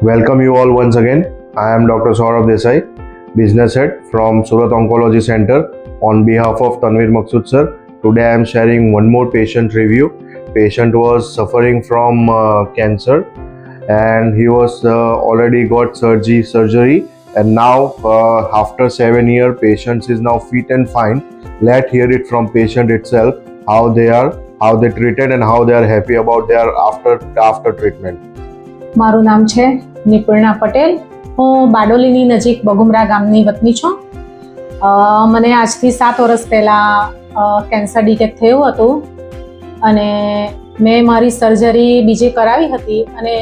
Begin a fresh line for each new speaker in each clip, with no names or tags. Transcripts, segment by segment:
Welcome you all once again. I am Dr. Saurabh Desai, Business Head from Surat Oncology Center. On behalf of Tanvir Maksud sir, today I am sharing one more patient review. Patient was suffering from cancer and he was already got surgery and now after 7 years patient is now fit and fine. Let's hear it from patient itself how they treated and how they are happy about their after treatment.
મારું નામ છે નિપુર્ણા પટેલ. હું બારડોલીની નજીક બગુમરા ગામની વતની છું. મને આજથી 7 વર્ષ પહેલાં કેન્સર ડિટેક્ટ થયું હતું અને મેં મારી સર્જરી બીજે કરાવી હતી અને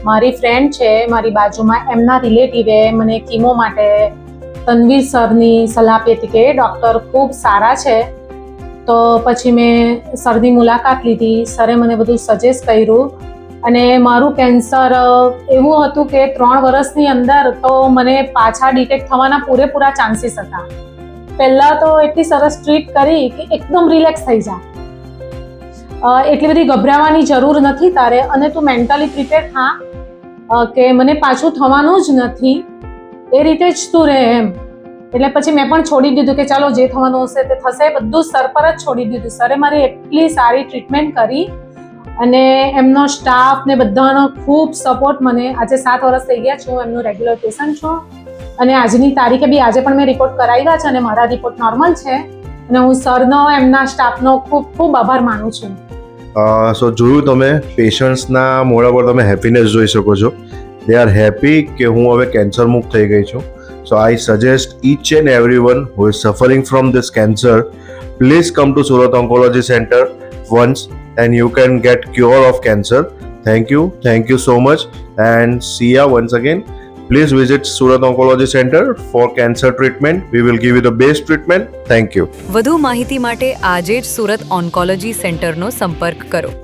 મારી ફ્રેન્ડ છે મારી બાજુમાં એમના રિલેટિવે મને કીમો માટે તનવીર સરની સલાહ આપી હતી કે ડૉક્ટર ખૂબ સારા છે. તો પછી મેં સરની મુલાકાત લીધી. સરે મને બધું સજેસ્ટ કર્યું અને મારું કેન્સર એવું હતું કે 3 વર્ષની અંદર તો મને પાછા ડિટેક્ટ થવાના પૂરેપૂરા ચાન્સીસ હતા. પહેલાં તો એટલી સરસ ટ્રીટ કરી કે એકદમ રિલેક્સ થઈ જા, એટલી બધી ગભરાવાની જરૂર નથી તારે અને તું મેન્ટલી પ્રિપેર થા કે મને પાછું થવાનું જ નથી, એ રીતે જ તું રહે એમ. એટલે પછી મેં પણ છોડી દીધું કે ચાલો જે થવાનું હશે તે થશે, બધું સર પર જ છોડી દીધું. સરે મારી એટલી સારી ટ્રીટમેન્ટ કરી અને એમનો સ્ટાફ ને બધાનો ખૂબ સપોર્ટ. મને આજે 7 વર્ષ થઈ ગયા છું, એમનું રેગ્યુલર પેશન્ટ છું અને આજની તારીખે બી આજે પણ મેં રિપોર્ટ કરાવ્યા છે અને મારા રિપોર્ટ નોર્મલ છે અને હું સરનો એમના સ્ટાફનો ખૂબ ખૂબ આભાર માનું છું.
સો જોયું તમે પેશન્ટ્સના મોઢા પર તમે હેપીનેસ જોઈ શકો છો. દે આર હેપી કે હું હવે કેન્સર મુક્ત થઈ ગઈ છું. So I suggest each and everyone who is suffering from this cancer, please come to Surat oncology centre once and you can get cure of cancer. Thank you so much and see ya once again. Please visit Surat Oncology Center for cancer treatment. We will give you the best treatment. Thank you.
વધુ માહિતી માટે આજે જ Surat oncology સેન્ટરનો સંપર્ક કરો.